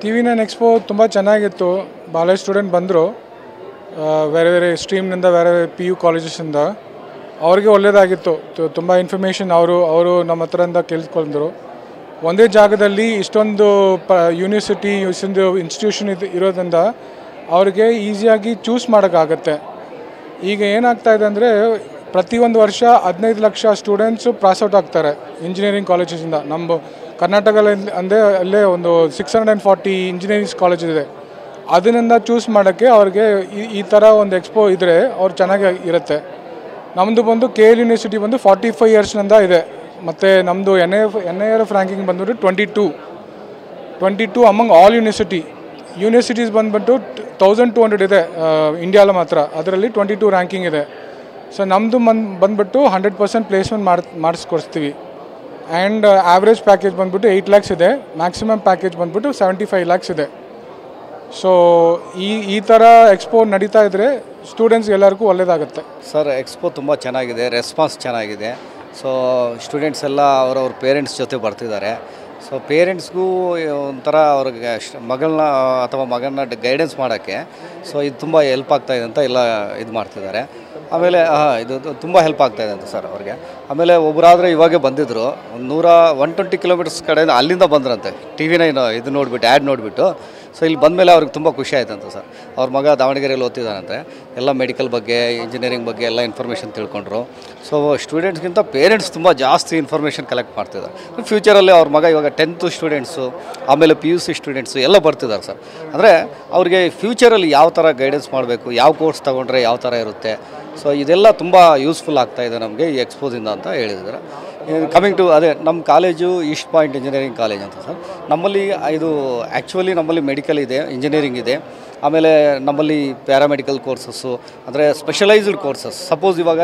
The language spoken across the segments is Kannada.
TV9 ಎಕ್ಸ್ಪೋ ತುಂಬ ಚೆನ್ನಾಗಿತ್ತು. ಭಾಳ ಸ್ಟೂಡೆಂಟ್ ಬಂದರು, ಬೇರೆ ಬೇರೆ ಸ್ಟ್ರೀಮ್ನಿಂದ, ಬೇರೆ ಬೇರೆ PU ಕಾಲೇಜಸ್ಸಿಂದ. ಅವ್ರಿಗೆ ಒಳ್ಳೆಯದಾಗಿತ್ತು. ತುಂಬ ಇನ್ಫಾರ್ಮೇಷನ್ ಅವರು ನಮ್ಮ ಹತ್ರದಿಂದ ಕೇಳಿಸ್ಕೊಂಡ್ರು. ಒಂದೇ ಜಾಗದಲ್ಲಿ ಇಷ್ಟೊಂದು ಯೂನಿವರ್ಸಿಟಿ ಇಷ್ಟೊಂದು ಇನ್ಸ್ಟಿಟ್ಯೂಷನ್ ಇರೋದ್ರಿಂದ ಅವ್ರಿಗೆ ಈಸಿಯಾಗಿ ಚೂಸ್ ಮಾಡೋಕ್ಕಾಗತ್ತೆ. ಈಗ ಏನಾಗ್ತಾಯಿದೆ ಅಂದರೆ ಪ್ರತಿಯೊಂದು ವರ್ಷ 15 ಲಕ್ಷ ಸ್ಟೂಡೆಂಟ್ಸು ಪಾಸ್ಔಟ್ ಆಗ್ತಾರೆ ಇಂಜಿನಿಯರಿಂಗ್ ಕಾಲೇಜಸಿಂದ. ನಮ್ಮ ಕರ್ನಾಟಕದಲ್ಲಿ ಅಂದರೆ ಅಲ್ಲೇ ಒಂದು 640 ಇಂಜಿನಿಯರಿಂಗ್ ಕಾಲೇಜ್ ಇದೆ. ಅದರಿಂದ ಚೂಸ್ ಮಾಡೋಕ್ಕೆ ಅವ್ರಿಗೆ ಈ ಥರ ಒಂದು ಎಕ್ಸ್ಪೋ ಇದ್ದರೆ ಅವ್ರು ಚೆನ್ನಾಗಿ ಇರುತ್ತೆ. ನಮ್ಮದು ಬಂದು KL ಯೂನಿವರ್ಸಿಟಿ ಬಂದು 45 ಇಯರ್ಸ್ನಿಂದ ಇದೆ. ಮತ್ತು ನಮ್ಮದು NIRF ರ್ಯಾಂಕಿಂಗ್ ಬಂದ್ಬಿಟ್ಟು 22 ಅಮಂಗ್ ಆಲ್ ಯೂನಿವರ್ಸಿಟೀಸ್ ಬಂದ್ಬಿಟ್ಟು 1200 ಇದೆ ಇಂಡಿಯಾಲ ಮಾತ್ರ. ಅದರಲ್ಲಿ 22 ರ್ಯಾಂಕಿಂಗ್ ಇದೆ. ಸೊ ನಮ್ಮದು ಬಂದ್ಬಿಟ್ಟು 100% ಪ್ಲೇಸ್ಮೆಂಟ್ ಮಾಡಿಸ್ಕೊಡ್ತೀವಿ. ಆ್ಯಂಡ್ ಆವ್ರೇಜ್ ಪ್ಯಾಕೇಜ್ ಬಂದ್ಬಿಟ್ಟು 8 lakhs ಇದೆ. ಮ್ಯಾಕ್ಸಿಮಮ್ ಪ್ಯಾಕೇಜ್ ಬಂದ್ಬಿಟ್ಟು 75 lakhs ಇದೆ. ಸೊ ಈ ಥರ ಎಕ್ಸ್ಪೋ ನಡೀತಾ ಇದ್ದರೆ ಸ್ಟೂಡೆಂಟ್ಸ್ ಎಲ್ಲರಿಗೂ ಒಳ್ಳೆಯದಾಗುತ್ತೆ. ಸರ್, ಎಕ್ಸ್ಪೋ ತುಂಬ ಚೆನ್ನಾಗಿದೆ, ರೆಸ್ಪಾನ್ಸ್ ಚೆನ್ನಾಗಿದೆ. ಸೊ ಸ್ಟೂಡೆಂಟ್ಸ್ ಎಲ್ಲ ಅವರವ್ರ ಪೇರೆಂಟ್ಸ್ ಜೊತೆ ಬರ್ತಿದ್ದಾರೆ. ಸೊ ಪೇರೆಂಟ್ಸ್ಗೂ ಒಂಥರ ಅವ್ರಿಗೆ ಮಗಳನ್ನ ಅಥವಾ ಮಗನ ಗೈಡೆನ್ಸ್ ಮಾಡೋಕ್ಕೆ ಸೊ ಇದು ತುಂಬ ಹೆಲ್ಪ್ ಆಗ್ತಾಯಿದೆ ಅಂತ ಎಲ್ಲ ಇದು ಮಾಡ್ತಿದ್ದಾರೆ. ಆಮೇಲೆ ಇದು ತುಂಬ ಹೆಲ್ಪ್ ಆಗ್ತಾಯಿದೆ ಅಂತ ಸರ್ ಅವ್ರಿಗೆ. ಆಮೇಲೆ ಒಬ್ಬರಾದರೆ ಇವಾಗೇ ಬಂದಿದ್ದರು, 120 ಕಿಲೋಮೀಟರ್ಸ್ ಕಡೆಯಿಂದ ಅಲ್ಲಿಂದ ಬಂದ್ರಂತೆ. TV9 ಇದು ನೋಡಿಬಿಟ್ಟು ಆ್ಯಡ್ ನೋಡಿಬಿಟ್ಟು. ಸೊ ಇಲ್ಲಿ ಬಂದಮೇಲೆ ಅವ್ರಿಗೆ ತುಂಬ ಖುಷಿ ಆಯ್ತಂತ ಸರ್. ಅವ್ರ ಮಗ ದಾವಣಗೆರೆಯಲ್ಲಿ ಓದ್ತಿದ್ದಾನಂತೆ. ಎಲ್ಲ ಮೆಡಿಕಲ್ ಬಗ್ಗೆ, ಇಂಜಿನಿಯರಿಂಗ್ ಬಗ್ಗೆ ಎಲ್ಲ ಇನ್ಫಾರ್ಮೇಷನ್ ತಿಳ್ಕೊಂಡ್ರು. ಸೊ ಸ್ಟೂಡೆಂಟ್ಸ್ಗಿಂತ ಪೇರೆಂಟ್ಸ್ ತುಂಬ ಜಾಸ್ತಿ ಇನ್ಫಾರ್ಮೇಷನ್ ಕಲೆಕ್ಟ್ ಮಾಡ್ತಿದ್ದಾರೆ. ಫ್ಯೂಚರಲ್ಲಿ ಅವ್ರ ಮಗ ಇವಾಗ 10th ಸ್ಟೂಡೆಂಟ್ಸು, ಆಮೇಲೆ PUC ಸ್ಟೂಡೆಂಟ್ಸು ಎಲ್ಲ ಬರ್ತಿದ್ದಾರೆ ಸರ್. ಅಂದರೆ ಅವ್ರಿಗೆ ಫ್ಯೂಚರಲ್ಲಿ ಯಾವ ಥರ ಗೈಡೆನ್ಸ್ ಮಾಡಬೇಕು, ಯಾವ ಕೋರ್ಸ್ ತೊಗೊಂಡ್ರೆ ಯಾವ ಥರ ಇರುತ್ತೆ, ಸೊ ಇದೆಲ್ಲ ತುಂಬ ಯೂಸ್ಫುಲ್ ಆಗ್ತಾಯಿದೆ ನಮಗೆ ಈ ಎಕ್ಸ್ಪೋದಿಂದ ಅಂತ ಹೇಳಿದ್ದಾರೆ. ಕಮಿಂಗ್ ಟು ಅದೇ ನಮ್ಮ college East point engineering college ಅಂತ ಸರ್. ನಮ್ಮಲ್ಲಿ ಇದು ಆ್ಯಕ್ಚುಲಿ ನಮ್ಮಲ್ಲಿ ಮೆಡಿಕಲ್ ಇದೆ, ಇಂಜಿನಿಯರಿಂಗ್ ಇದೆ, ಆಮೇಲೆ ನಮ್ಮಲ್ಲಿ ಪ್ಯಾರಾಮೆಡಿಕಲ್ ಕೋರ್ಸಸ್ಸು ಅಂದರೆ ಸ್ಪೆಷಲೈಸ್ಡ್ ಕೋರ್ಸಸ್. ಸಪೋಸ್ ಇವಾಗ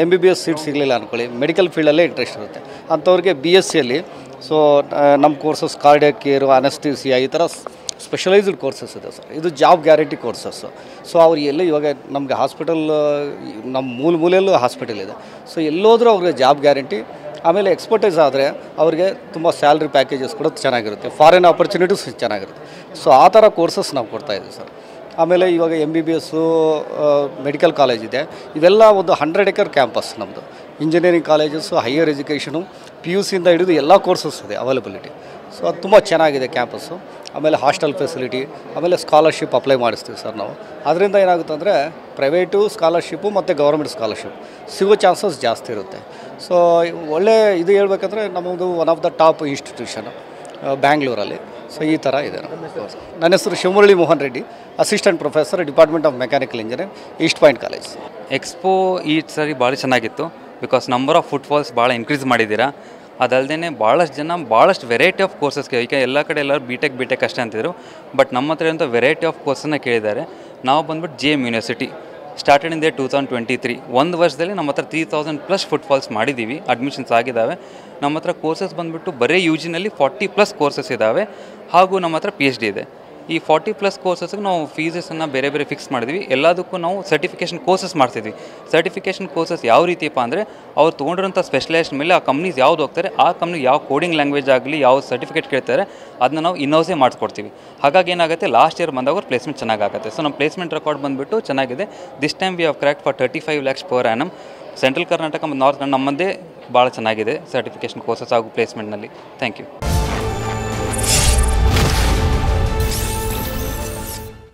MBBS ಸೀಟ್ ಸಿಗಲಿಲ್ಲ ಅಂದ್ಕೊಳ್ಳಿ, ಮೆಡಿಕಲ್ ಫೀಲ್ಡಲ್ಲೇ ಇಂಟ್ರೆಸ್ಟ್ ಇರುತ್ತೆ ಅಂಥವ್ರಿಗೆ BSCಯಲ್ಲಿ ಸೊ ನಮ್ಮ ಕೋರ್ಸಸ್ ಕಾರ್ಡಿಯಾಕ್ ಕೇರು, ಅನಸ್ತೀಸಿಯಾ ಈ ಥರ ಸ್ಪೆಷಲೈಸ್ಡ್ ಕೋರ್ಸಸ್ ಇದೆ ಸರ್. ಇದು ಜಾಬ್ ಗ್ಯಾರಂಟಿ ಕೋರ್ಸಸ್ಸು. ಸೊ ಅವ್ರು ಎಲ್ಲ ಇವಾಗ ನಮಗೆ ಹಾಸ್ಪಿಟಲ್, ನಮ್ಮ ಮೂಲೆಯಲ್ಲೂ ಹಾಸ್ಪಿಟಲ್ ಇದೆ. ಸೊ ಎಲ್ಲೋದ್ರೂ ಅವ್ರಿಗೆ ಜಾಬ್ ಗ್ಯಾರಂಟಿ. ಆಮೇಲೆ ಎಕ್ಸ್ಪರ್ಟೈಸ್ ಆದರೆ ಅವ್ರಿಗೆ ತುಂಬ ಸ್ಯಾಲ್ರಿ ಪ್ಯಾಕೇಜಸ್ ಕೂಡ ಚೆನ್ನಾಗಿರುತ್ತೆ, ಫಾರಿನ್ ಆಪರ್ಚುನಿಟೀಸ್ ಚೆನ್ನಾಗಿರುತ್ತೆ. ಸೊ ಆ ಥರ ಕೋರ್ಸಸ್ ನಾವು ಕೊಡ್ತಾಯಿದ್ದೀವಿ ಸರ್. ಆಮೇಲೆ ಇವಾಗ MBBS ಮೆಡಿಕಲ್ ಕಾಲೇಜ್ ಇದೆ. ಇವೆಲ್ಲ ಒಂದು 100 acre ಕ್ಯಾಂಪಸ್ ನಮ್ಮದು. ಇಂಜಿನಿಯರಿಂಗ್ ಕಾಲೇಜಸ್ಸು, ಹೈಯರ್ ಎಜುಕೇಷನು, PUCಯಿಂದ ಹಿಡಿದು ಎಲ್ಲ ಕೋರ್ಸಸ್ ಇದೆ ಅವೈಲಬಿಲಿಟಿ. ಸೊ ಅದು ತುಂಬ ಚೆನ್ನಾಗಿದೆ ಕ್ಯಾಂಪಸ್ಸು. ಆಮೇಲೆ ಹಾಸ್ಟೆಲ್ ಫೆಸಿಲಿಟಿ, ಆಮೇಲೆ ಸ್ಕಾಲರ್ಶಿಪ್ ಅಪ್ಲೈ ಮಾಡಿಸ್ತೀವಿ ಸರ್ ನಾವು. ಅದರಿಂದ ಏನಾಗುತ್ತೆ ಅಂದರೆ ಪ್ರೈವೇಟು ಸ್ಕಾಲರ್ಶಿಪ್ಪು ಮತ್ತು ಗೌರ್ಮೆಂಟ್ ಸ್ಕಾಲರ್ಶಿಪ್ ಸಿಗೋ ಚಾನ್ಸಸ್ ಜಾಸ್ತಿ ಇರುತ್ತೆ. ಸೊ ಒಳ್ಳೆ ಇದು ಹೇಳ್ಬೇಕಂದ್ರೆ ನಮ್ಮದು one of the top institution ಬ್ಯಾಂಗ್ಳೂರಲ್ಲಿ. ಸೊ ಈ ಥರ ಇದೆ. ನನ್ನ ಹೆಸರು Shivamurali Mohan Reddy, assistant professor, department of mechanical engineering, East Point College. Expo ಈ ಸರಿ ಭಾಳ ಚೆನ್ನಾಗಿತ್ತು. ಬಿಕಾಸ್ ನಂಬರ್ ಆಫ್ ಫುಟ್ಫಾಲ್ಸ್ ಭಾಳ ಇನ್ಕ್ರೀಸ್ ಮಾಡಿದ್ದೀರಾ. ಅದಲ್ಲದೆ ಭಾಳಷ್ಟು ಜನ ಭಾಳಷ್ಟು ವೆರೈಟಿ ಆಫ್ ಕೋರ್ಸಸ್ಗೆ, ಈಗ ಎಲ್ಲ ಕಡೆ ಎಲ್ಲರೂ ಬಿಟೆಕ್ ಅಷ್ಟೇ ಅಂತಿದ್ರು. ಬಟ್ ನಮ್ಮ ಹತ್ರ ಇರೋಂಥ ವೆರೈಟಿ ಆಫ್ ಕೋರ್ಸನ್ನು ಕೇಳಿದ್ದಾರೆ. ನಾವು ಬಂದ್ಬಿಟ್ಟು JM ಯೂನಿವರ್ಸಿಟಿ ಸ್ಟಾರ್ಟೆಡ್ ಇನ್ 2023. ಒಂದು ವರ್ಷದಲ್ಲಿ ನಮ್ಮ ಹತ್ರ 3000+ ಫುಟ್ಫಾಲ್ಸ್ ಮಾಡಿದ್ದೀವಿ, ಅಡ್ಮಿಷನ್ಸ್ ಆಗಿದ್ದಾವೆ. ನಮ್ಮ ಹತ್ರ ಕೋರ್ಸಸ್ ಬಂದುಬಿಟ್ಟು ಬರೀ UGನಲ್ಲಿ 40+ ಕೋರ್ಸಸ್ ಇದ್ದಾವೆ. ಹಾಗೂ ನಮ್ಮ ಹತ್ರ PhD ಇದೆ. ಈ 40+ ಕೋರ್ಸಸ್ಗೆ ನಾವು ಫೀಸಸನ್ನು ಬೇರೆ ಬೇರೆ ಫಿಕ್ಸ್ ಮಾಡಿದ್ವಿ. ಎಲ್ಲದಕ್ಕೂ ನಾವು ಸರ್ಟಿಫಿಕೇಷನ್ ಕೋರ್ಸಸ್ ಮಾಡ್ತಿದ್ವಿ. ಸರ್ಟಿಫಿಕೇಷನ್ ಕೋರ್ಸಸ್ ಯಾವ ರೀತಿಯಪ್ಪ ಅಂದರೆ ಅವ್ರು ತೊಗೊಂಡಿರೋಂಥ ಸ್ಪೆಷಲೈಸೇಷನ್ ಮೇಲೆ ಆ ಕಂಪ್ನೀಸ್ ಯಾವ್ದು ಹೋಗ್ತಾರೆ, ಆ ಕಂಪ್ನಿ ಯಾವ ಕೋಡಿಂಗ್ ಲ್ಯಾಂಗ್ವೇಜ್ ಆಗಲಿ, ಯಾವ ಸರ್ಟಿಫಿಕೇಟ್ ಕೇಳ್ತಾರೆ ಅದನ್ನ ನಾವು ಇನ್ಹೌಸೇ ಮಾಡಿಸ್ಕೊಡ್ತೀವಿ. ಹಾಗಾಗಿ ಏನಾಗುತ್ತೆ, ಲಾಸ್ಟ್ ಇಯರ್ ಬಂದಾಗ ಅವ್ರ ಪ್ಲೇಸ್ಮೆಂಟ್ ಚೆನ್ನಾಗಾಗುತ್ತೆ. ಸೊ ನಮ್ಮ ಪ್ಲೇಸ್ಮೆಂಟ್ ರೆಕಾರ್ಡ್ ಬಂದುಬಿಟ್ಟು ಚೆನ್ನಾಗಿದೆ. This time we have cracked for 35 lakhs per annum. Central Karnataka ಮತ್ತು ನಾರ್ತ್ ನಮ್ಮದೇ ಭಾಳ ಚೆನ್ನಾಗಿದೆ ಸರ್ಟಿಫಿಕೇಷನ್ ಕೋರ್ಸಸ್ ಹಾಗೂ ಪ್ಲೇಸ್ಮೆಂಟ್ನಲ್ಲಿ. Thank you.